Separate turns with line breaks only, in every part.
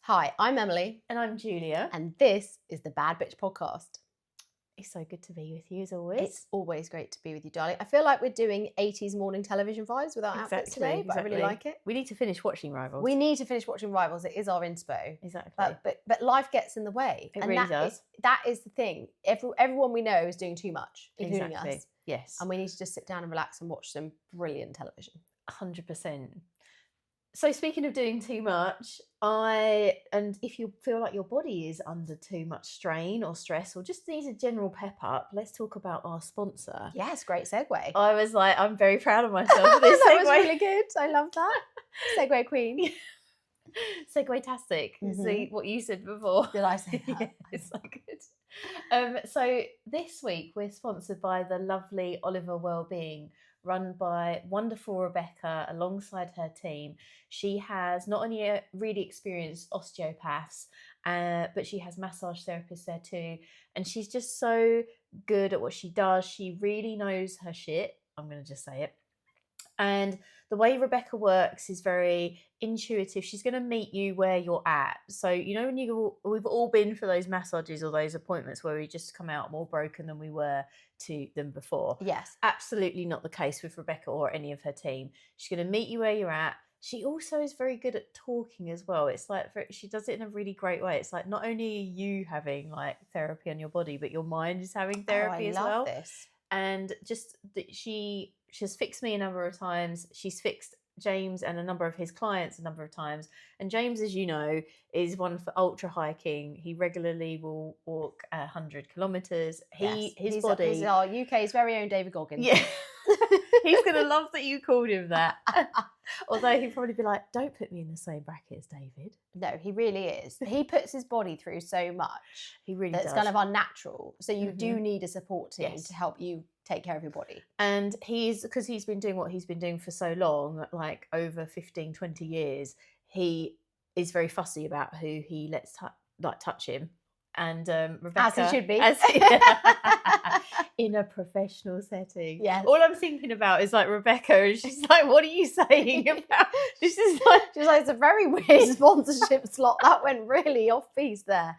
Hi, I'm Emily,
And I'm Julia.
and this is the Bad Bitch Podcast.
It's so good to be with you as always.
It's always great to be with you, darling. I feel like we're doing 80s morning television vibes with our outfits today, but I really like it.
We need to finish watching Rivals.
We need to finish watching Rivals. It is our inspo.
Exactly.
But life gets in the way.
It really does.
That is the thing. Everyone we know is doing too much, including us.
Yes.
And we need to just sit down and relax and watch some brilliant television.
100%. So speaking of doing too much, and if you feel like your body is under too much strain or stress or just needs a general pep up, let's talk about our sponsor.
Yes, great segue.
I was like, I'm very proud of myself for this
That
segue.
was really good. I love that. Segue queen.
Segue-tastic. See what you said before.
Did I say that?
Yeah, it's so good. So this week we're sponsored by the lovely Oliver Wellbeing, run by wonderful Rebecca alongside her team. She has not only really experienced osteopaths, but she has massage therapists there too. And she's just so good at what she does. She really knows her shit. I'm going to just say it. And the way Rebecca works is very intuitive. She's going to meet you where you're at. So, you know, we've all been for those massages or those appointments where we just come out more broken than we were than before.
Yes.
Absolutely not the case with Rebecca or any of her team. She's going to meet you where you're at. She also is very good at talking as well. It's like she does it in a really great way. It's like not only are you having like therapy on your body, but your mind is having therapy as well.
I love this.
And just that she has fixed me a number of times. She's fixed James and a number of his clients a number of times. And James, as you know, is one for ultra hiking. He regularly will walk 100 kilometres. His body.
He's our UK's very own David Goggins.
Yeah. He's going to love that you called him that. Although he'd probably be like, don't put me in the same bracket as David.
No, he really is. He puts his body through so much.
He really does.
That's kind of unnatural. So you do need a support team to help you take care of your body.
And because he's been doing what he's been doing for so long, like over 15, 20 years, he is very fussy about who he lets touch him. And Rebecca,
as he should be,
in a professional setting.
Yes.
All I'm thinking about is like Rebecca, and she's like, "What are you saying about this?" Is like,
she's like, it's a very weird sponsorship slot. That went really off piece there.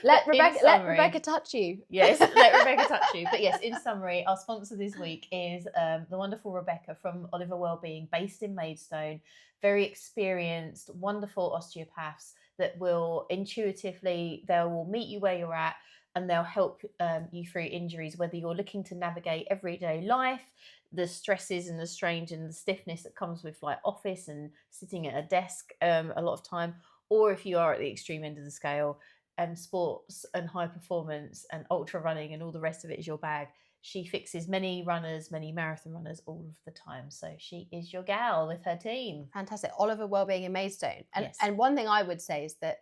Let Rebecca touch you.
Yes, let Rebecca touch you. But yes, in summary, our sponsor this week is the wonderful Rebecca from Oliver Wellbeing, based in Maidstone. Very experienced, wonderful osteopaths that will intuitively, they will meet you where you're at and they'll help you through injuries, whether you're looking to navigate everyday life, the stresses and the strain and the stiffness that comes with like office and sitting at a desk a lot of time, or if you are at the extreme end of the scale and sports and high performance and ultra running and all the rest of it is your bag. She fixes many runners, many marathon runners all of the time. So she is your gal with her team.
Fantastic. Oliver Wellbeing in Maidstone. And,
yes.
and one thing I would say is that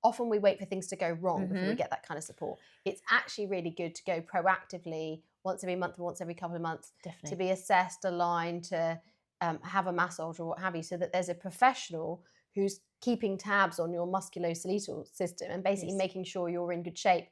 often we wait for things to go wrong before we get that kind of support. It's actually really good to go proactively once every month or once every couple of months.
Definitely.
To be assessed, aligned, to have a massage or what have you, so that there's a professional who's keeping tabs on your musculoskeletal system and basically making sure you're in good shape.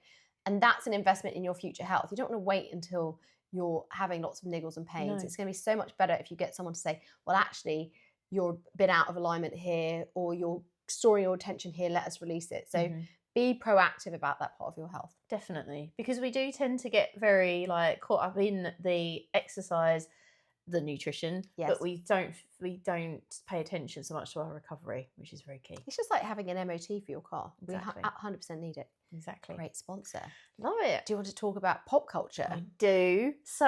And that's an investment in your future health. You don't want to wait until you're having lots of niggles and pains. No. It's going to be so much better if you get someone to say, well, actually, you're a bit out of alignment here, or you're storing your attention here, let us release it. So be proactive about that part of your health.
Definitely. Because we do tend to get very like caught up in the exercise, the nutrition, but we don't pay attention so much to our recovery, which is very key.
It's just like having an MOT for your car.
Exactly.
We 100% need it.
Exactly.
Great sponsor.
Love it.
Do you want to talk about pop culture?
I do. So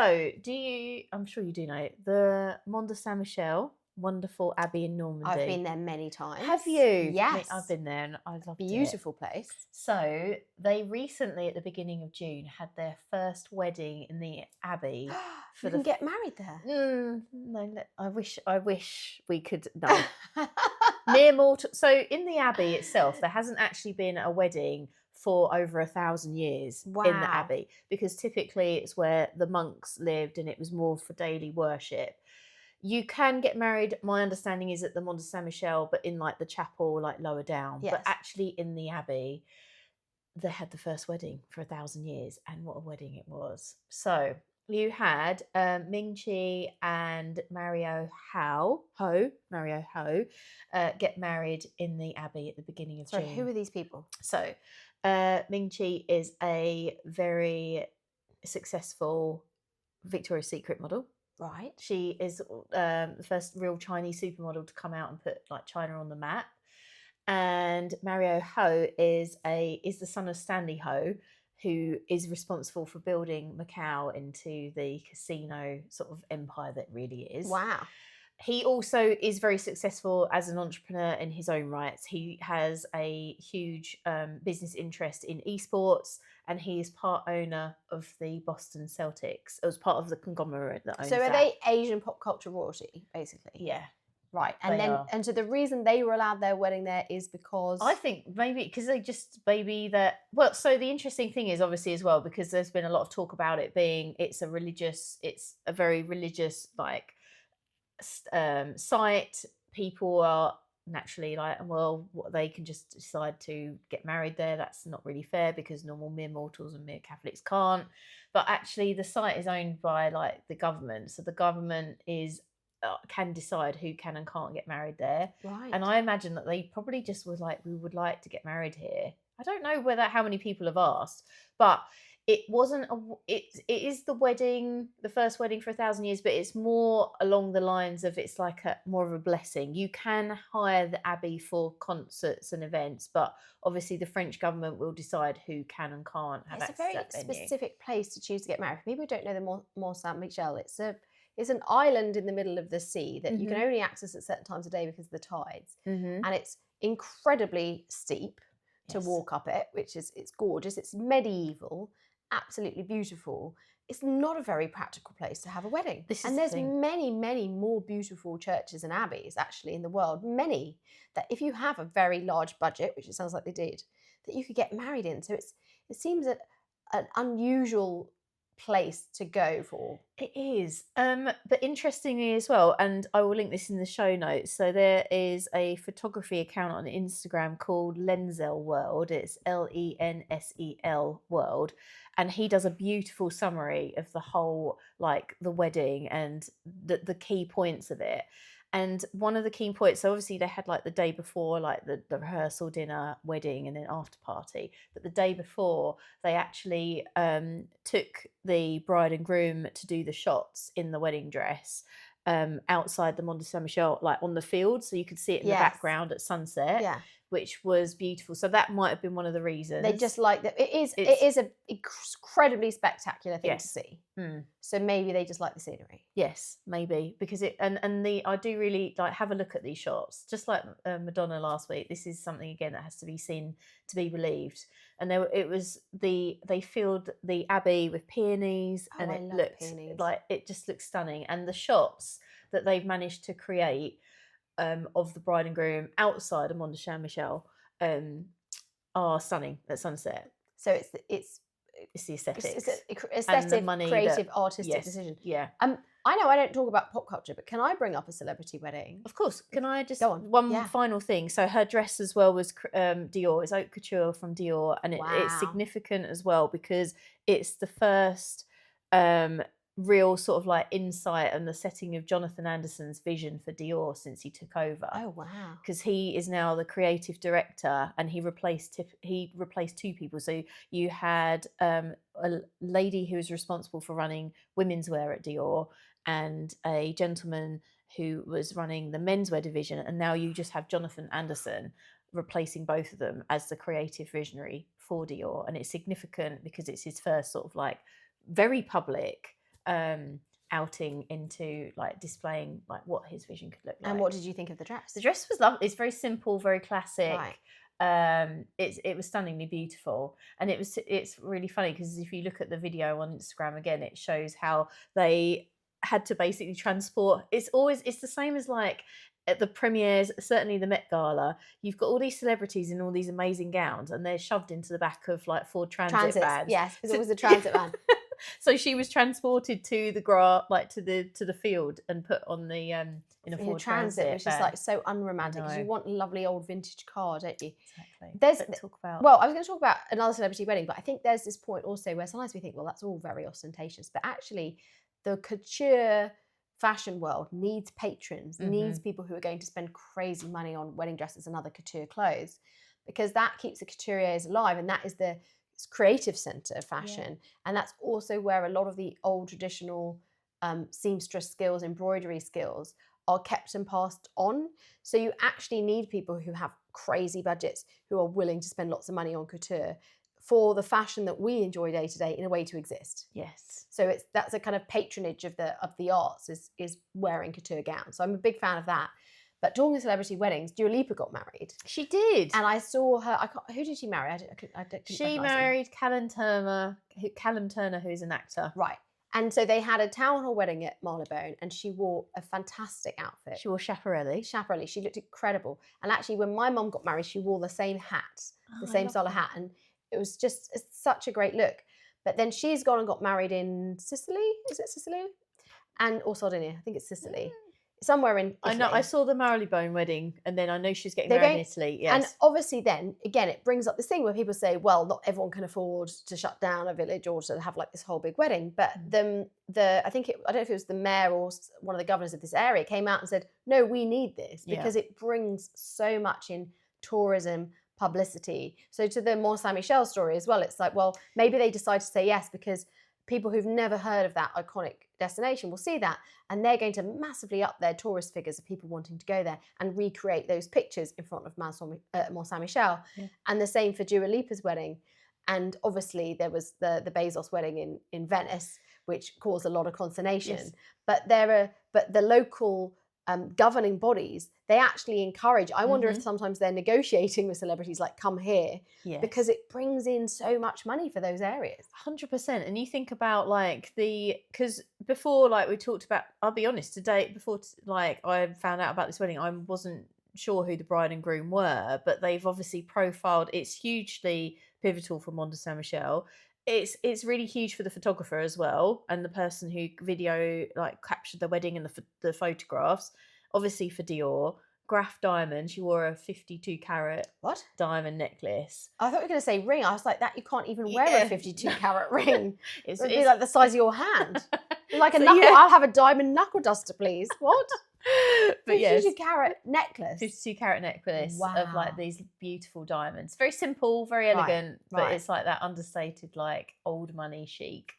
I'm sure you do know it, the Mont Saint Michel, wonderful abbey in Normandy.
I've been there many times.
Have you?
Yes.
I've been there and I loved it.
Beautiful place.
So they recently, at the beginning of June, had their first wedding in the abbey.
You can get married there.
No, I wish we could. No. Near Mortal. So in the abbey itself, there hasn't actually been a wedding for over 1,000 years in the abbey, because typically it's where the monks lived and it was more for daily worship. You can get married, my understanding is at the Mont Saint Michel, but in like the chapel, like lower down.
Yes.
But actually in the abbey, they had the first wedding for 1,000 years, and what a wedding it was. So you had Ming Chi and Mario Ho, get married in the Abbey at the beginning of
Sorry,
June.
who are these people?
So, Ming Chi is a very successful Victoria's Secret model.
Right.
She is the first real Chinese supermodel to come out and put like China on the map. And Mario Ho is the son of Stanley Ho, who is responsible for building Macau into the casino sort of empire that really is.
Wow.
He also is very successful as an entrepreneur in his own rights. He has a huge business interest in esports, and he is part owner of the Boston Celtics. It was part of the conglomerate that owns
So are
that.
they Asian pop culture royalty, basically?
Yeah.
Right. And
They
then
are.
and so the reason they were allowed their wedding there is because
I think maybe because so the interesting thing is obviously as well, because there's been a lot of talk about it being, it's a very religious like site. People are naturally like, well, they can just decide to get married there. That's not really fair because normal mere mortals and mere Catholics can't. But actually, the site is owned by like the government, so the government can decide who can and can't get married there.
Right.
And I imagine that they probably just was like, we would like to get married here. I don't know how many people have asked, but it wasn't it is the first wedding for 1,000 years, but it's more along the lines of, it's like more of a blessing. You can hire the Abbey for concerts and events, but obviously the French government will decide who can and can't have
It's a
access
very
to that venue.
specific place to choose to get married. For people who don't know the Mont Saint Michel, it's an island in the middle of the sea that you can only access at certain times of day because of the tides. And it's incredibly steep to walk up it, it's gorgeous. It's medieval, absolutely beautiful. It's not a very practical place to have a wedding. And there's many, many more beautiful churches and abbeys actually in the world. Many that if you have a very large budget, which it sounds like they did, that you could get married in. So it seems an unusual place to go for.
It is. But interestingly as well, and I will link this in the show notes. So there is a photography account on Instagram called Lensel World. It's Lensel World. And he does a beautiful summary of the whole, like the wedding and the key points of it. And one of the key points, so obviously they had like the day before, like the rehearsal, dinner, wedding, and then after party. But the day before, they actually took the bride and groom to do the shots in the wedding dress outside the Mont Saint Michel, like on the field, so you could see it in the background at sunset, which was beautiful. So that might have been one of the reasons.
They just like that. It is an incredibly spectacular thing to see. So maybe they just like the scenery.
Yes, maybe, because it I do really like, have a look at these shots, just like Madonna last week. This is something again that has to be seen to be believed. And they filled the Abbey with peonies, and it looked like, it just looks stunning. And the shots that they've managed to create of the bride and groom outside of Mont Saint Michel are stunning at sunset.
So it's
the aesthetics.
It's an aesthetic, creative, artistic decision.
Yeah.
I know I don't talk about pop culture, but can I bring up a celebrity wedding?
Of course. Can I just
go on?
One final thing. So her dress as well was Dior. It's haute couture from Dior, and it's significant as well because it's the first real sort of like insight and the setting of Jonathan Anderson's vision for Dior since he took over.
Oh wow!
Because he is now the creative director, and he replaced two people. So you had a lady who was responsible for running women's wear at Dior, and a gentleman who was running the menswear division, and now you just have Jonathan Anderson replacing both of them as the creative visionary for Dior. And it's significant because it's his first sort of like very public outing into like displaying like what his vision could look like.
And what did you think of the dress?
The dress was lovely. It's very simple, very classic.
Right.
It was stunningly beautiful, and it's really funny because if you look at the video on Instagram again, it shows how they had to basically transport. It's the same as like at the premieres, certainly the Met Gala. You've got all these celebrities in all these amazing gowns, and they're shoved into the back of like Ford Transit vans.
Yes, because it was a transit van.
So she was transported to the to the field and put on the in a
in a
Ford
Transit, which is
van.
like so unromantic because
know.
you want a lovely old vintage car, don't you?
Exactly.
There's
But talk about
well, I was going to talk about another celebrity wedding, but I think there's this point also where sometimes we think, well, that's all very ostentatious, but actually, the couture fashion world needs patrons, needs people who are going to spend crazy money on wedding dresses and other couture clothes, because that keeps the couturiers alive, and that is the creative center of fashion, and that's also where a lot of the old traditional seamstress skills, embroidery skills are kept and passed on. So you actually need people who have crazy budgets, who are willing to spend lots of money on couture for the fashion that we enjoy day to day in a way to exist.
yes.
So that's a kind of patronage of the arts is wearing couture gowns. So I'm a big fan of that. But talking of celebrity weddings, Dua Lipa got married.
She did.
And I saw her. Who did she marry? I couldn't
She
recognise him.
married Callum Turner, who's an actor.
Right. And so they had a town hall wedding at Marylebone, and she wore a fantastic outfit.
She wore Schiaparelli.
She looked incredible. And actually, when my mum got married, she wore the same hat, the same style of hat, and it was just such a great look. But then she's gone and got married in Sicily. Is it Sicily? Or Sardinia? I think it's Sicily. Somewhere in Italy.
I know. I saw the Marylebone wedding, and then I know she's getting married in Italy. Yes.
And obviously, then again, it brings up this thing where people say, "Well, not everyone can afford to shut down a village or to have like this whole big wedding." But I don't know if it was the mayor or one of the governors of this area came out and said, "No, we need this because it brings so much in tourism." Publicity. So to the Mont Saint Michel story as well, it's like, well, maybe they decide to say yes because people who've never heard of that iconic destination will see that, and they're going to massively up their tourist figures of people wanting to go there and recreate those pictures in front of Mont Saint Michel. Yeah. And the same for Dua Lipa's wedding. And obviously there was the Bezos wedding in Venice, which caused a lot of consternation. Yes. But the local governing bodies, they actually encourage. I wonder if sometimes they're negotiating with celebrities like, come here, because it brings in so much money for those areas.
100%. And you think about like because before, like we talked about, I'll be honest, today, before like I found out about this wedding, I wasn't sure who the bride and groom were, but they've obviously profiled. It's hugely pivotal for Mont Saint Michel. It's really huge for the photographer as well, and the person who captured the wedding and the photographs. Obviously for Dior, Graf diamond. She wore a 52 carat diamond necklace.
I thought you were going to say ring. I was like, that you can't even wear a 52 carat ring. It would be like the size of your hand. Like a knuckle. I'll have a diamond knuckle duster, please. What?
But
52 carat necklace.
52 carat necklace of like these beautiful diamonds. Very simple, very elegant, but it's like that understated, like old money chic.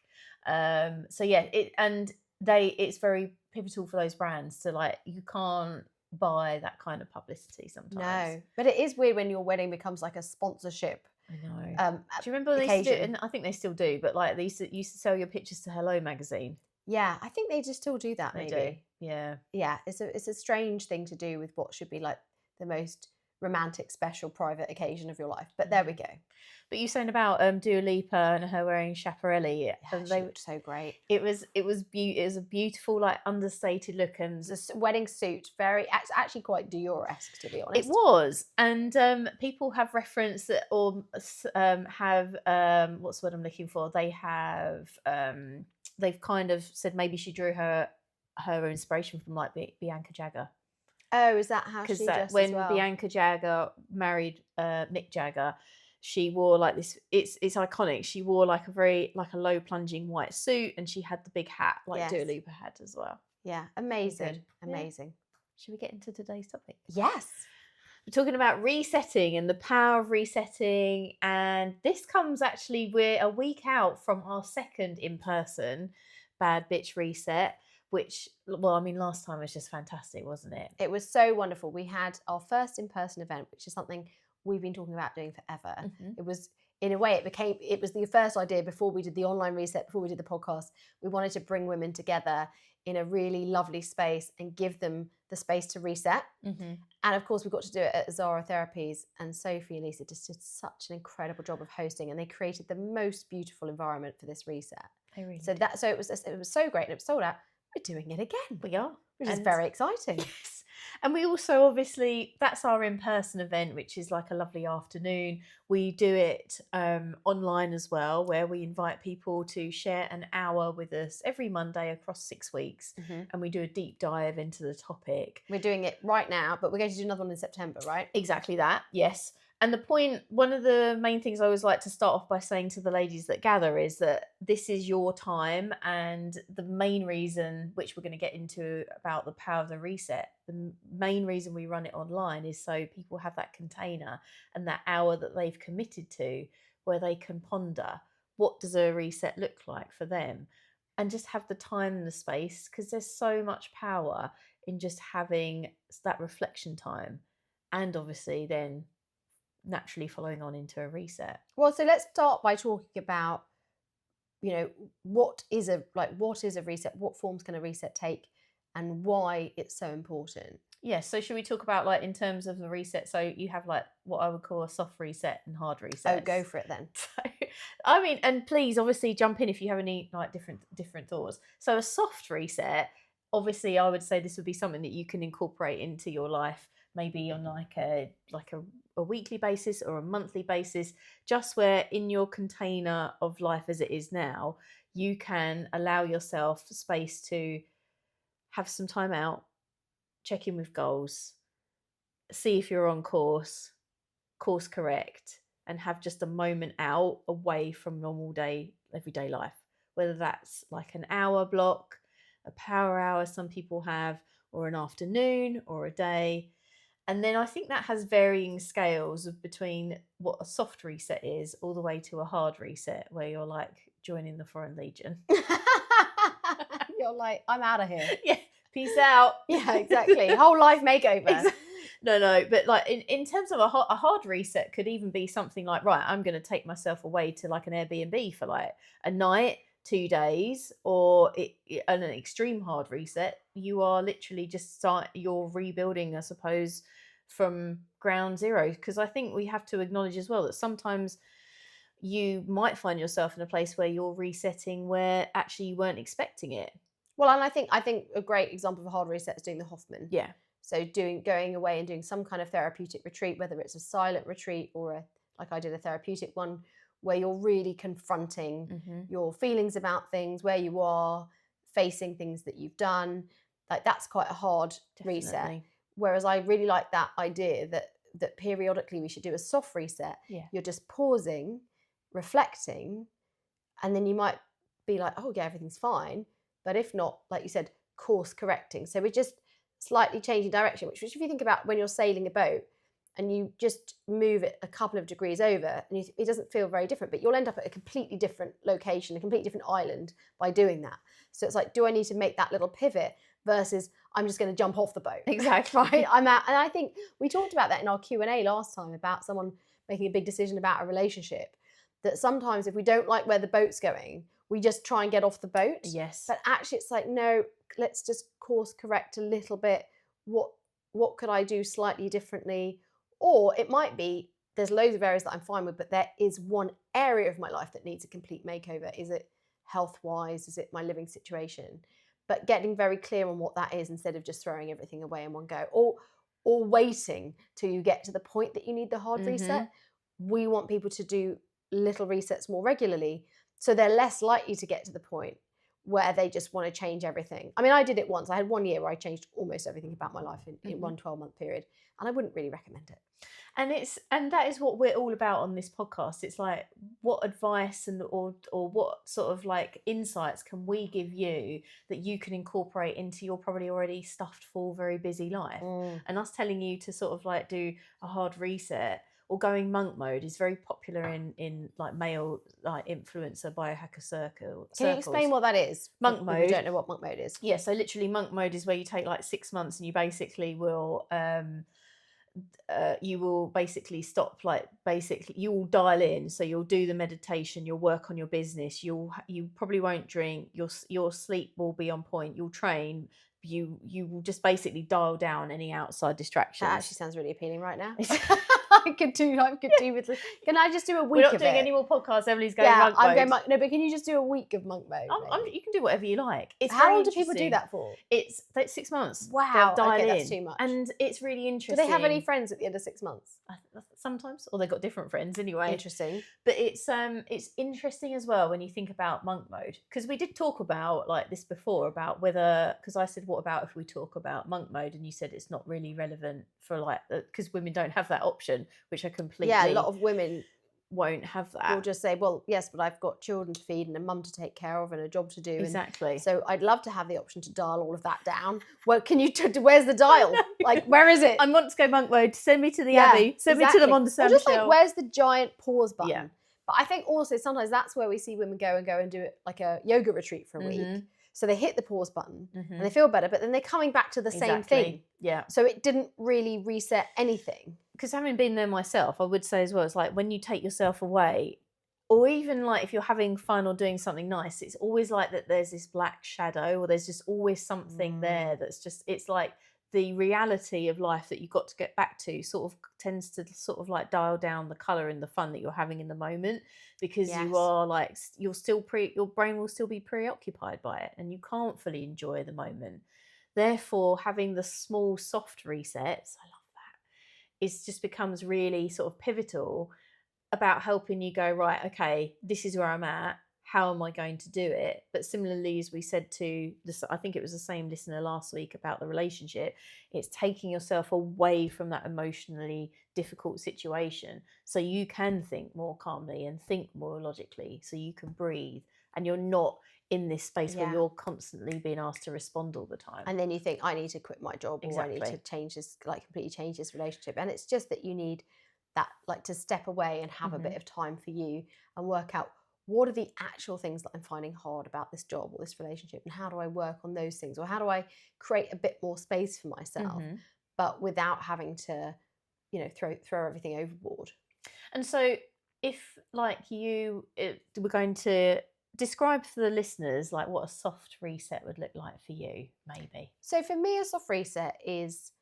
So yeah, it's very pivotal for those brands to like, you can't buy that kind of publicity sometimes.
No, but it is weird when your wedding becomes like a sponsorship.
I know. Do you remember when they used to do, and I think they still do, but like they used to sell your pictures to Hello magazine.
Yeah, I think they just still do that.
They
maybe.
Do. Yeah.
Yeah, it's a strange thing to do with what should be like the most romantic, special, private occasion of your life. But there we go.
But you saying about Dua Lipa and her wearing Schiaparelli,
they looked so great.
It was a beautiful, like understated look, and
it's a wedding suit, it's actually quite Dior-esque, to be honest.
It was, and people have referenced that, or have what's the word I'm looking for? They have they've kind of said maybe she drew her inspiration from like Bianca Jagger.
Oh, is that how she dressed
when
as well?
Bianca Jagger married Mick Jagger, she wore like this. It's iconic. She wore like a low plunging white suit, and she had the big hat like Dua Lipa had as well.
Yeah, amazing. Yeah.
Should we get into today's topic?
Yes.
We're talking about resetting and the power of resetting, and this comes actually, we're a week out from our second in-person Bad Bitch Reset, which, well, I mean, last time was just fantastic, wasn't it?
It was so wonderful. We had our first in-person event, which is something we've been talking about doing forever. Mm-hmm. It was, in a way, it was the first idea before we did the online reset, before we did the podcast. We wanted to bring women together in a really lovely space and give them the space to reset. Mm-hmm. And of course, we got to do it at Zara Therapies, and Sophie and Lisa just did such an incredible job of hosting, and they created the most beautiful environment for this reset.
Really
so it was so great, and it was sold out. We're doing it again.
We are.
Which is very exciting.
Yes. And we also, obviously, that's our in-person event, which is like a lovely afternoon. We do it online as well, where we invite people to share an hour with us every Monday across 6 weeks. And we do a deep dive into the topic.
We're doing it right now, but we're going to do another one in September, right?
Exactly that, yes. And the point, one of the main things I always like to start off by saying to the ladies that gather is that this is your time, and the main reason, which we're going to get into about the power of the reset, the main reason we run it online is so people have that container and that hour that they've committed to where they can ponder, what does a reset look like for them? And just have the time and the space, because there's so much power in just having that reflection time, and obviously then naturally following on into a reset.
Well, so let's start by talking about, what is a reset? What forms can a reset take, and why it's so important?
Yes. So should we talk about, like, in terms of the reset? So you have like what I would call a soft reset and hard reset.
Oh, go for it then.
So, I mean, and please, obviously, jump in if you have any like different thoughts. So a soft reset, obviously, I would say this would be something that you can incorporate into your life, maybe on like a weekly basis or a monthly basis, just where in your container of life as it is now, you can allow yourself space to have some time out, check in with goals, see if you're on course correct, and have just a moment out away from normal everyday life, whether that's like an hour block, a power hour some people have, or an afternoon or a day. And then I think that has varying scales of between what a soft reset is all the way to a hard reset, where you're like joining the Foreign Legion.
You're like, I'm out of here.
Yeah, peace out.
Yeah, exactly. Whole life makeover.
No, but like in terms of a hard reset could even be something like, right, I'm going to take myself away to like an Airbnb for like a night, 2 days, or an extreme hard reset. You are literally you're rebuilding, I suppose, from ground zero. Because I think we have to acknowledge as well that sometimes you might find yourself in a place where you're resetting where actually you weren't expecting it.
Well, and I think a great example of a hard reset is doing the Hoffman.
Yeah.
So going away and doing some kind of therapeutic retreat, whether it's a silent retreat or like I did, a therapeutic one, where you're really confronting your feelings about things, where you are, facing things that you've done. Like, that's quite a hard reset. Whereas I really like that idea that periodically we should do a soft reset.
Yeah.
You're just pausing, reflecting, and then you might be like, oh yeah, everything's fine. But if not, like you said, course correcting. So we're just slightly changing direction, which if you think about when you're sailing a boat and you just move it a couple of degrees over, and it doesn't feel very different, but you'll end up at a completely different location, a completely different island by doing that. So it's like, do I need to make that little pivot versus I'm just going to jump off the boat?
Exactly.
Right? I'm out. And I think we talked about that in our Q&A last time about someone making a big decision about a relationship, that sometimes if we don't like where the boat's going, we just try and get off the boat.
Yes.
But actually it's like, no, let's just course correct a little bit. What could I do slightly differently? Or it might be there's loads of areas that I'm fine with, but there is one area of my life that needs a complete makeover. Is it health-wise? Is it my living situation? But getting very clear on what that is instead of just throwing everything away in one go, or waiting till you get to the point that you need the hard reset. We want people to do little resets more regularly, so they're less likely to get to the point where they just want to change everything. I mean, I did it once. I had 1 year where I changed almost everything about my life in one 12-month period, and I wouldn't really recommend it.
And that is what we're all about on this podcast. It's like, what advice or what sort of like insights can we give you that you can incorporate into your probably already stuffed full, very busy life? And us telling you to sort of like do a hard reset or going monk mode is very popular in like male like influencer biohacker circles.
Can you explain what that is?
Monk mode.
You don't know what monk mode is.
Yeah, so literally monk mode is where you take like 6 months and you basically will stop, like basically you will dial in. So you'll do the meditation, you'll work on your business, you probably won't drink, your sleep will be on point, you'll train, you will just basically dial down any outside distractions.
That actually sounds really appealing right now. I could do with. Can I just do a week?
We're not
of
doing
it?
any more podcasts. Emily's going
Yeah,
monk mode.
I'm going monk. No, but can you just do a week of monk mode?
You can do whatever you like. It's
How
very
long do people do
interesting.
that for?
It's 6 months.
Wow,
They'll dial
okay,
in,
that's too much.
and it's really
Do
interesting.
they have any friends at the end of 6 months?
Sometimes, or they've got different friends anyway.
Interesting.
But it's interesting as well when you think about monk mode, because we did talk about like this before about whether, because I said, what about if we talk about monk mode, and you said it's not really relevant for like, because women don't have that option, which I completely
a lot of women
won't have that.
You'll just say, well, yes, but I've got children to feed and a mum to take care of and a job to do.
Exactly.
And so I'd love to have the option to dial all of that down. Well, can you? Where's the dial? Like, where is it?
I want to go monk mode. Send me to the Abbey. Send me to the Mont Saint
Michel.
Michel.
Like, where's the giant pause button?
Yeah.
But I think also sometimes that's where we see women go and do it like a yoga retreat for a week. So they hit the pause button and they feel better, but then they're coming back to the same thing.
Yeah.
So it didn't really reset anything.
Because having been there myself, I would say as well, it's like when you take yourself away, or even like if you're having fun or doing something nice, it's always like that there's this black shadow, or there's just always something there that's just, it's like the reality of life that you've got to get back to sort of tends to sort of like dial down the colour and the fun that you're having in the moment, because you are like, your brain will still be preoccupied by it and you can't fully enjoy the moment. Therefore, having the small soft resets, I love that, it just becomes really sort of pivotal about helping you go, right, okay, this is where I'm at. How am I going to do it? But similarly, as we said to this, I think it was the same listener last week about the relationship, it's taking yourself away from that emotionally difficult situation so you can think more calmly and think more logically, so you can breathe and you're not in this space where you're constantly being asked to respond all the time.
And then you think, I need to quit my job, or I need to change this, like completely change this relationship. And it's just that you need that, like, to step away and have a bit of time for you and work out, what are the actual things that I'm finding hard about this job or this relationship, and how do I work on those things, or how do I create a bit more space for myself, but without having to, throw everything overboard. And
so if like we're going to describe for the listeners like what a soft reset would look like for you, maybe.
So for me, a soft reset is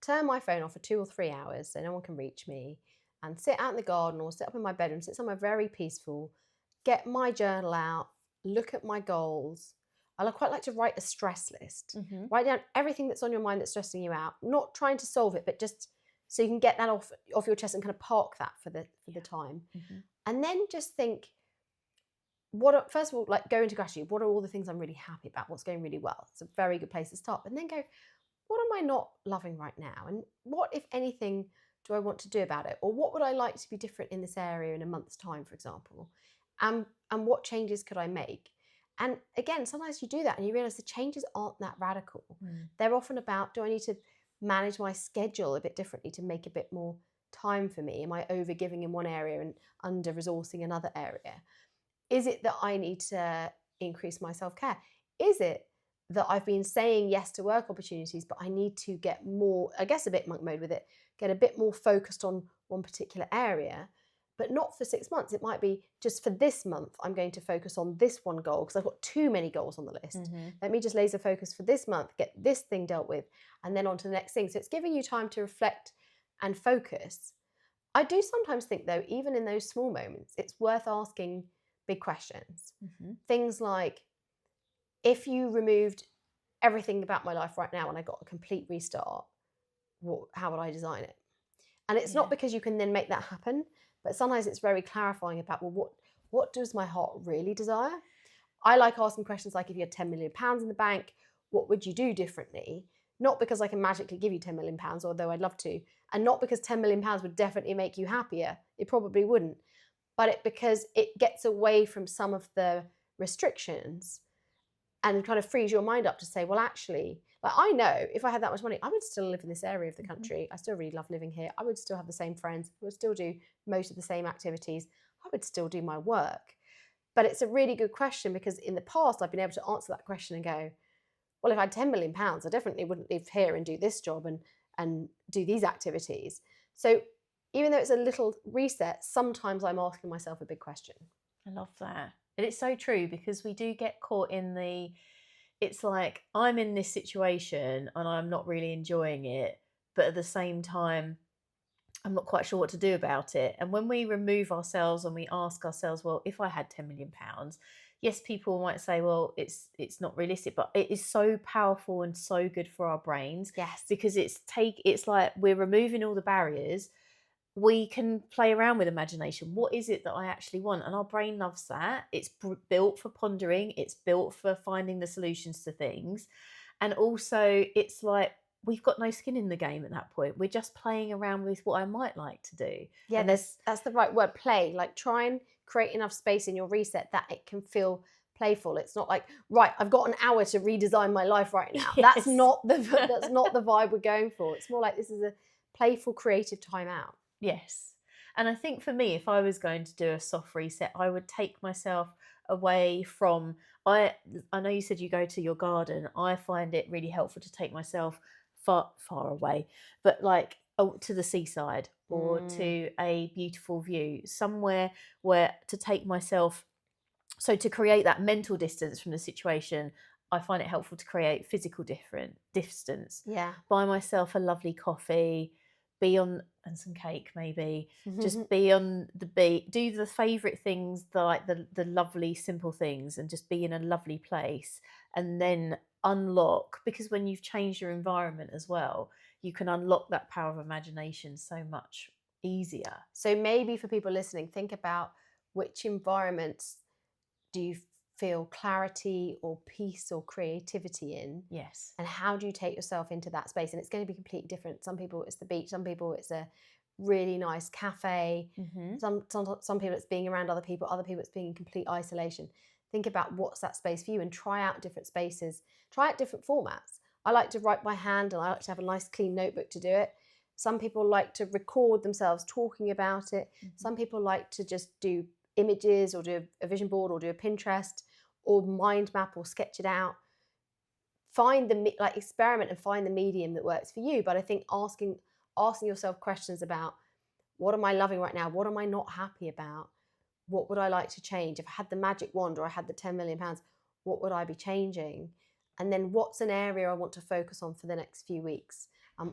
turn my phone off for 2 or 3 hours so no one can reach me, and sit out in the garden or sit up in my bedroom, sit somewhere very peaceful, get my journal out, look at my goals. I quite like to write a stress list. Write down everything that's on your mind that's stressing you out, not trying to solve it, but just so you can get that off your chest and kind of park that for the time. And then just think, first of all, like, go into gratitude. What are all the things I'm really happy about? What's going really well? It's a very good place to start. And then go, what am I not loving right now? And what, if anything, do I want to do about it? Or what would I like to be different in this area in a month's time, for example? And what changes could I make? And again, sometimes you do that and you realise the changes aren't that radical. They're often about, do I need to manage my schedule a bit differently to make a bit more time for me? Am I over giving in one area and under resourcing another area? Is it that I need to increase my self-care? Is it that I've been saying yes to work opportunities, but I need to get more, I guess, a bit monk mode with it, get a bit more focused on one particular area, but not for 6 months. It might be just for this month, I'm going to focus on this one goal because I've got too many goals on the list. Let me just laser focus for this month, get this thing dealt with, and then on to the next thing. So it's giving you time to reflect and focus. I do sometimes think, though, even in those small moments, it's worth asking big questions. Things like, if you removed everything about my life right now and I got a complete restart, how would I design it? And it's not because you can then make that happen, but sometimes it's very clarifying about, well, what does my heart really desire? I like asking questions like, if you had £10 million in the bank, what would you do differently? Not because I can magically give you £10 million, although I'd love to, and not because £10 million would definitely make you happier. It probably wouldn't. But because it gets away from some of the restrictions and kind of frees your mind up to say, well, actually, like, I know if I had that much money, I would still live in this area of the country. I still really love living here. I would still have the same friends. I would still do most of the same activities. I would still do my work. But it's a really good question, because in the past, I've been able to answer that question and go, well, if I had £10 million, I definitely wouldn't live here and do this job and do these activities. So even though it's a little reset, sometimes I'm asking myself a big question.
I love that. And it's so true, because we do get caught in it's like, I'm in this situation and I'm not really enjoying it, but at the same time, I'm not quite sure what to do about it. And when we remove ourselves and we ask ourselves, well, if I had £10 million, yes, people might say, well, it's not realistic, but it is so powerful and so good for our brains
Yes.
because it's like we're removing all the barriers. We can play around with imagination. What is it that I actually want? And our brain loves that. It's built for pondering. It's built for finding the solutions to things. And also, it's like we've got no skin in the game at that point. We're just playing around with what I might like to do.
Yeah,
And
that's the right word, play. Like, try and create enough space in your reset that it can feel playful. It's not like, right, I've got an hour to redesign my life right now. That's
yes.
not the that's not the vibe we're going for. It's more like this is a playful, creative time out.
Yes. And I think for me, if I was going to do a soft reset, I would take myself away from I know you said you go to your garden. I find it really helpful to take myself far away, but like to the seaside or to a beautiful view, somewhere where to take myself, so to create that mental distance from the situation. I find it helpful to create physical distance.
Yeah.
Buy myself a lovely coffee, be on and some cake maybe. Just
Mm-hmm.
be on the beach, do the favourite things, like the lovely simple things, and just be in a lovely place. And then unlock, because when you've changed your environment as well, you can unlock that power of imagination so much easier.
So maybe for people listening, think about which environments do you feel clarity or peace or creativity in?
Yes.
And how do you take yourself into that space? And it's going to be completely different. Some people it's the beach, some people it's a really nice cafe,
Mm-hmm.
some people it's being around other people it's being in complete isolation. Think about what's that space for you and try out different spaces, try out different formats. I like to write by hand and I like to have a nice clean notebook to do it. Some people like to record themselves talking about it.
Mm-hmm.
Some people like to just do images or do a vision board or do a Pinterest or mind map or sketch it out. Find the experiment and find the medium that works for you. But I think asking yourself questions about what am I loving right now? What am I not happy about? What would I like to change? If I had the magic wand or I had the £10 million, what would I be changing? And then what's an area I want to focus on for the next few weeks?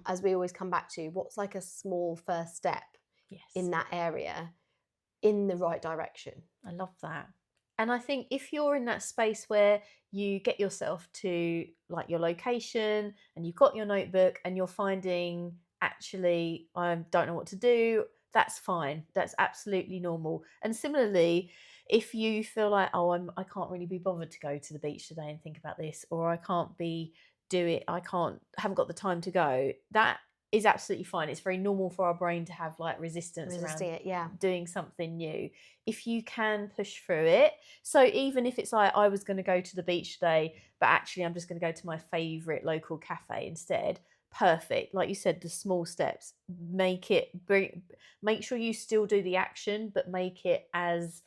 As we always come back to, what's like a small first step in that area in the right direction?
I love that. And I think if you're in that space where you get yourself to like your location and you've got your notebook and you're finding actually I don't know what to do, that's fine. That's absolutely normal. And similarly, if you feel like, oh, I can't really be bothered to go to the beach today and think about this, or I can't haven't got the time to go, that is absolutely fine. It's very normal for our brain to have like resisting around
it, yeah.
doing something new. If you can push through it, so even if it's like I was going to go to the beach today, but actually I'm just going to go to my favourite local cafe instead, perfect. Like you said, the small steps, make sure you still do the action, but make it as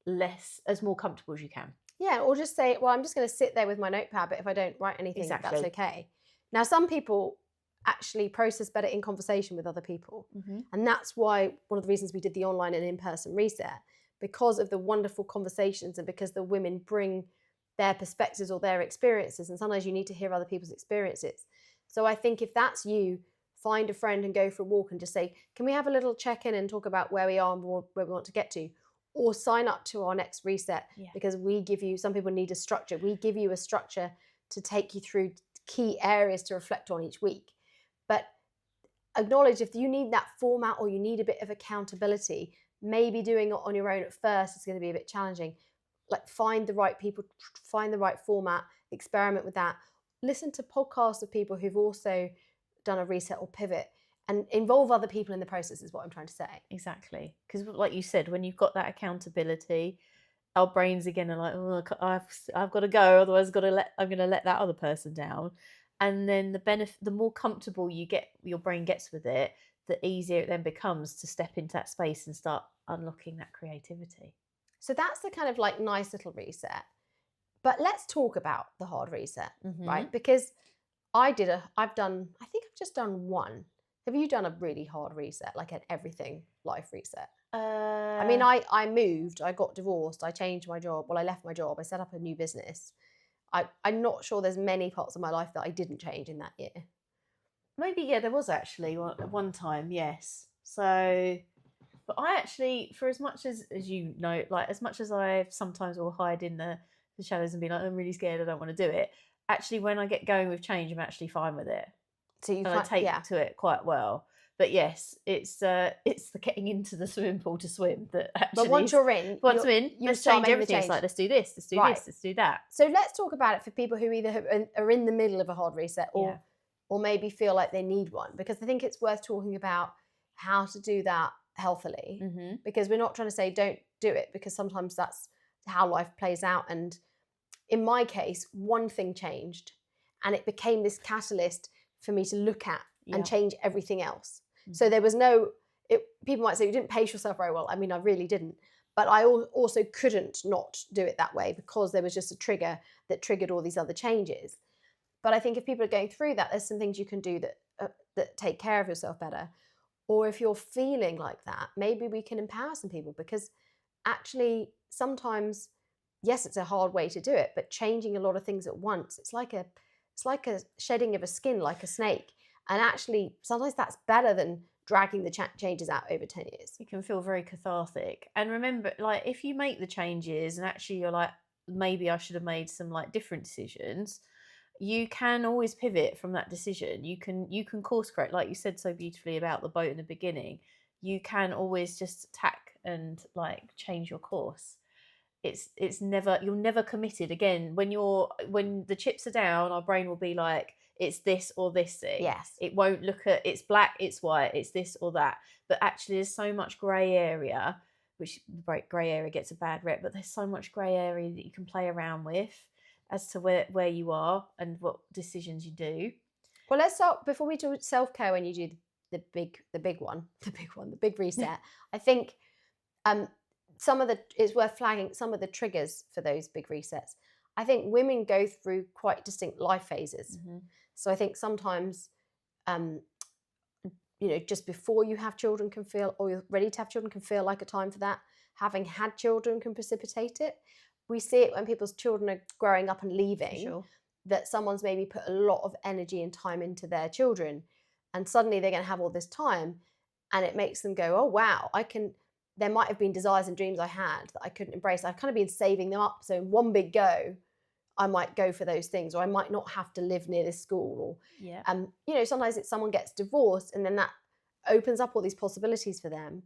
more comfortable as you can.
Yeah, or just say, well, I'm just going to sit there with my notepad, but if I don't write anything, that's okay. Now, some people actually process better in conversation with other people.
Mm-hmm.
And that's why one of the reasons we did the online and in-person reset, because of the wonderful conversations and because the women bring their perspectives or their experiences. And sometimes you need to hear other people's experiences. So I think if that's you, find a friend and go for a walk and just say, can we have a little check-in and talk about where we are and where we want to get to? Or sign up to our next reset, because we give you, some people need a structure. We give you a structure to take you through key areas to reflect on each week. But acknowledge if you need that format or you need a bit of accountability, maybe doing it on your own at first is going to be a bit challenging. Like, find the right people, find the right format, experiment with that. Listen to podcasts of people who've also done a reset or pivot, and involve other people in the process is what I'm trying to say.
Exactly. Because like you said, when you've got that accountability, our brains again are like, oh, I've got to go, otherwise I'm going to let that other person down. And then the more comfortable your brain gets with it, the easier it then becomes to step into that space and start unlocking that creativity.
So that's the kind of like nice little reset. But let's talk about the hard reset, right? Because I've just done one. Have you done a really hard reset, like an everything life reset? I mean, I moved, I got divorced, I changed my job. Well, I left my job, I set up a new business. I'm not sure there's many parts of my life that I didn't change in that year.
Maybe, yeah, there was actually one time, yes. So, but I actually, for as much as you know, like as much as I sometimes will hide in the shadows and be like, I'm really scared, I don't want to do it. Actually, when I get going with change, I'm actually fine with it,
So you
and I
can't,
take to it quite well. But yes, it's the getting into the swimming pool to swim that actually.
But once you're in,
once I'm in,
you
let's
start
change
making the
everything. It's
change.
like, let's do this, let's do
Right.
this, let's do that.
So let's talk about it for people who either are in the middle of a hard reset or maybe feel like they need one, because I think it's worth talking about how to do that healthily, because we're not trying to say don't do it, because sometimes that's how life plays out. And in my case, one thing changed and it became this catalyst for me to look at and change everything else. So there was people might say you didn't pace yourself very well. I mean, I really didn't. But I also couldn't not do it that way, because there was just a trigger that triggered all these other changes. But I think if people are going through that, there's some things you can do that take care of yourself better. Or if you're feeling like that, maybe we can empower some people, because actually sometimes, yes, it's a hard way to do it, but changing a lot of things at once, it's like a shedding of a skin, like a snake. And actually, sometimes that's better than dragging the changes out over 10 years.
It can feel very cathartic. And remember, like, if you make the changes and actually you're like, maybe I should have made some like different decisions, you can always pivot from that decision. You can course correct, like you said so beautifully about the boat in the beginning. You can always just tack and like change your course. It's never, you're never committed. Again, when the chips are down, our brain will be like, it's this or this thing.
Yes.
It won't look at it's black, it's white, it's this or that. But actually there's so much grey area, which grey area gets a bad rep, but there's so much grey area that you can play around with as to where you are and what decisions you do.
Well, let's start before we do self-care. When you do the big reset, I think it's worth flagging some of the triggers for those big resets. I think women go through quite distinct life phases. So I think sometimes, just before you have children can feel, or you're ready to have children can feel like a time for that. Having had children can precipitate it. We see it when people's children are growing up and leaving, that someone's maybe put a lot of energy and time into their children, and suddenly they're going to have all this time, and it makes them go, oh, wow, there might have been desires and dreams I had that I couldn't embrace. I've kind of been saving them up. So in one big go, I might go for those things, or I might not have to live near this school. Or, sometimes it's someone gets divorced, and then that opens up all these possibilities for them,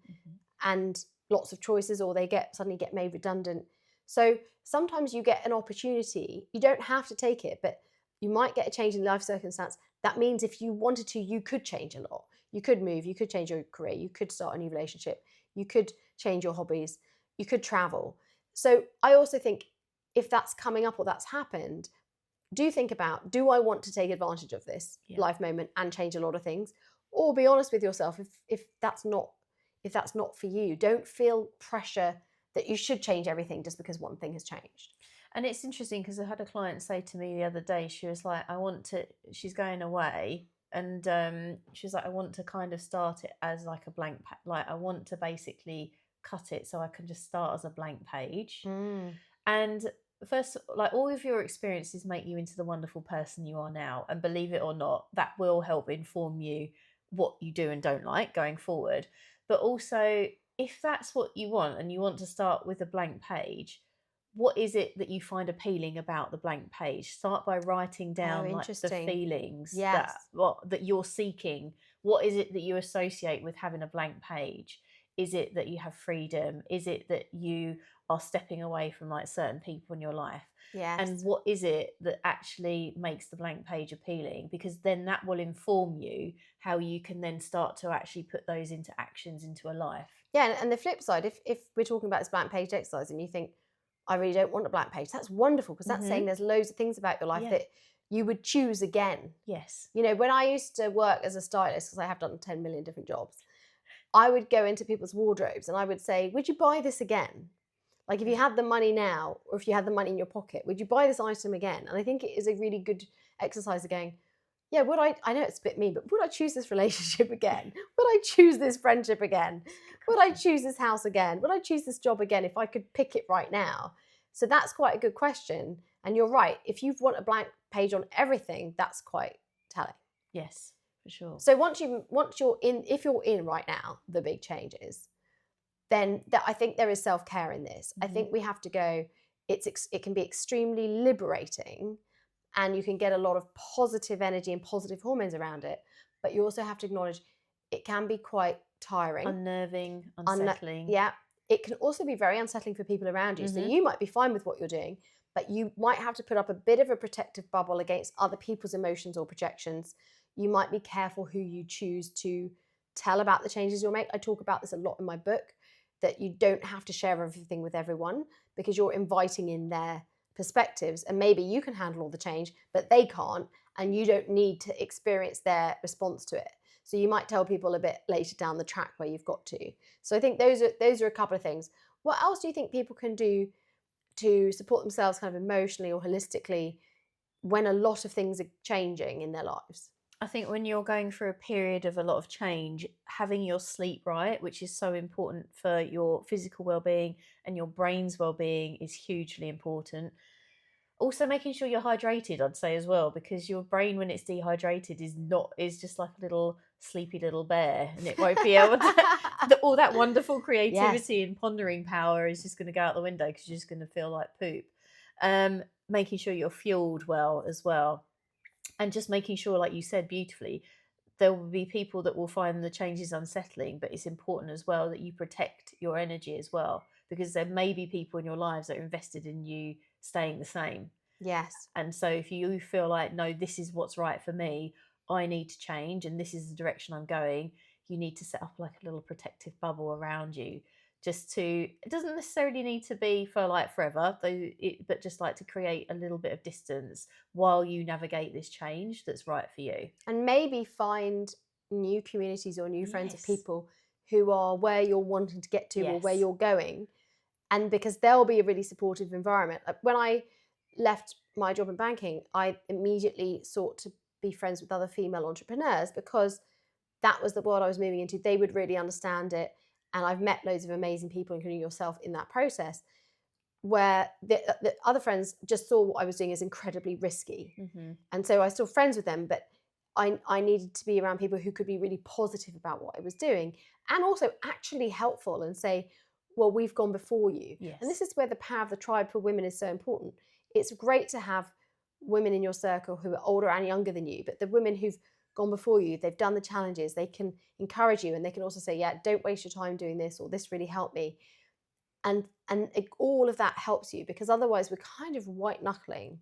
and lots of choices, or they suddenly get made redundant. So sometimes you get an opportunity. You don't have to take it, but you might get a change in life circumstance. That means if you wanted to, you could change a lot. You could move, you could change your career, you could start a new relationship, you could change your hobbies, you could travel. So I also think if that's coming up or that's happened, do think about, do I want to take advantage of this life moment and change a lot of things? Or be honest with yourself if that's not for you. Don't feel pressure that you should change everything just because one thing has changed.
And it's interesting because I had a client say to me the other day, she was like, she's going away, and she was like, I want to kind of start it as like a blank, like I want to basically cut it so I can just start as a blank page. And first, like, all of your experiences make you into the wonderful person you are now, and believe it or not, that will help inform you what you do and don't like going forward. But also, if that's what you want and you want to start with a blank page, what is it that you find appealing about the blank page? Start by writing down like the feelings that you're seeking. What is it that you associate with having a blank page? Is it that you have freedom? Is it that you are stepping away from like certain people in your life?
Yes.
And what is it that actually makes the blank page appealing? Because then that will inform you how you can then start to actually put those into actions into a life.
Yeah, and the flip side, if we're talking about this blank page exercise and you think, I really don't want a blank page, that's wonderful, because that's saying there's loads of things about your life that you would choose again.
Yes.
When I used to work as a stylist, because I have done 10 million different jobs, I would go into people's wardrobes and I would say, would you buy this again? Like, if you had the money now, or if you had the money in your pocket, would you buy this item again? And I think it is a really good exercise of going, yeah, I know it's a bit mean, but would I choose this relationship again? Would I choose this friendship again? Would I choose this house again? Would I choose this job again if I could pick it right now? So that's quite a good question. And you're right. If you want a blank page on everything, that's quite telling.
Yes, for sure.
So once you're in, if you're in right now the big changes, then I think there is self-care in this. I think we have to go, it can be extremely liberating, and you can get a lot of positive energy and positive hormones around it, but you also have to acknowledge it can be quite tiring,
Unnerving, unsettling.
Yeah, it can also be very unsettling for people around you. So you might be fine with what you're doing, but you might have to put up a bit of a protective bubble against other people's emotions or projections. You might be careful who you choose to tell about the changes you'll make. I talk about this a lot in my book, that you don't have to share everything with everyone, because you're inviting in their perspectives, and maybe you can handle all the change, but they can't, and you don't need to experience their response to it. So you might tell people a bit later down the track where you've got to. So I think those are a couple of things. What else do you think people can do to support themselves kind of emotionally or holistically when a lot of things are changing in their lives?
I think when you're going through a period of a lot of change, having your sleep right, which is so important for your physical well-being and your brain's well-being, is hugely important. Also making sure you're hydrated, I'd say, as well, because your brain, when it's dehydrated, is just like a little sleepy little bear, and it won't be able to all that wonderful creativity and pondering power is just going to go out the window, because you're just going to feel like poop. Making sure you're fueled well as well, and just making sure, like you said beautifully, there will be people that will find the changes unsettling, but it's important as well that you protect your energy as well, because there may be people in your lives that are invested in you staying the same.
Yes.
And so if you feel like, no, this is what's right for me, I need to change, and this is the direction I'm going, you need to set up like a little protective bubble around you, it doesn't necessarily need to be for like forever, but just like to create a little bit of distance while you navigate this change that's right for you.
And maybe find new communities or new friends of people who are where you're wanting to get to or where you're going. And because there'll be a really supportive environment. Like when I left my job in banking, I immediately sought to be friends with other female entrepreneurs, because that was the world I was moving into. They would really understand it. And I've met loads of amazing people, including yourself, in that process, where the other friends just saw what I was doing as incredibly risky. And so I still friends with them, but I needed to be around people who could be really positive about what I was doing, and also actually helpful and say, well, we've gone before you. And this is where the power of the tribe for women is so important. It's great to have women in your circle who are older and younger than you, but the women who've gone before you, they've done the challenges, they can encourage you, and they can also say, yeah, don't waste your time doing this, or this really helped me. And all of that helps you, because otherwise we're kind of white knuckling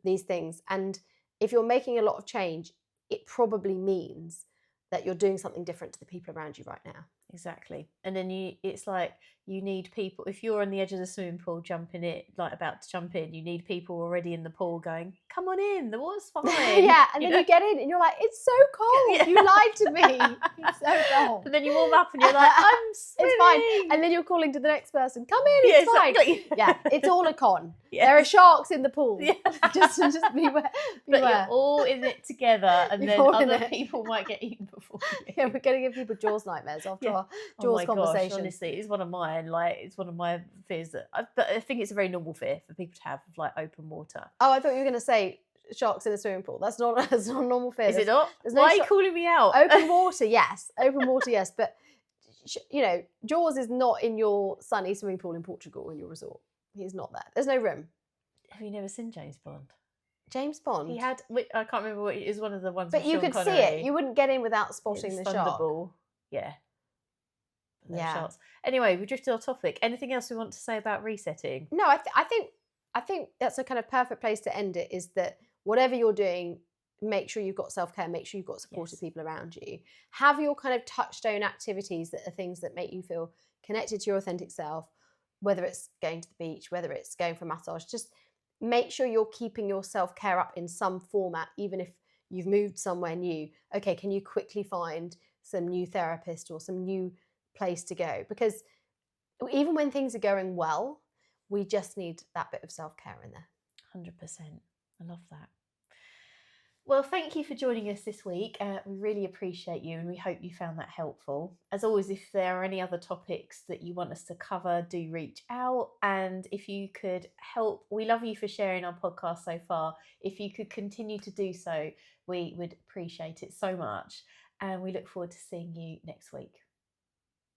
these things. And if you're making a lot of change, it probably means that you're doing something different to the people around you right now.
Exactly. And then it's like you need people, if you're on the edge of the swimming pool jumping it, like about to jump in, you need people already in the pool going, come on in, the water's fine.
Yeah, and then you get in and you're like, it's so cold. You lied to me. It's so cold.
And then you warm up and you're like, I'm swimming.
It's fine. And then you're calling to the next person, come in, it's fine.
Exactly.
Yeah, it's all a con. There are sharks in the pool. Just beware.
But you're all in it together, and then other people might get eaten before you.
Yeah, we're going to give people Jaws nightmares after our Jaws conversation.
Gosh, honestly, it's one of mine. Like, it's one of my fears but I think it's a very normal fear for people to have, of like open water.
Oh, I thought you were going to say sharks in a swimming pool. That's not a normal fear.
Is it not? Why are you calling me out?
Open water, yes. Open water, yes. But, you know, Jaws is not in your sunny swimming pool in Portugal in your resort. He's not there. There's no room.
Have you never seen James Bond?
James Bond?
He had, I can't remember what it is, one of the ones.
But you could see it. You wouldn't get in without spotting the shark.
Yeah.
Yeah.
Sharks. Anyway, we drifted off topic. Anything else we want to say about resetting?
No, I think that's a kind of perfect place to end it, is that whatever you're doing, make sure you've got self-care, make sure you've got supportive people around you. Have your kind of touchstone activities that are things that make you feel connected to your authentic self, whether it's going to the beach, whether it's going for a massage. Just make sure you're keeping your self-care up in some format, even if you've moved somewhere new. Okay, can you quickly find some new therapist or some new place to go? Because even when things are going well, we just need that bit of self-care in there.
100%. I love that. Well, thank you for joining us this week. We really appreciate you and we hope you found that helpful. As always, if there are any other topics that you want us to cover, do reach out. And if you could help, we love you for sharing our podcast so far. If you could continue to do so, we would appreciate it so much. And we look forward to seeing you next week.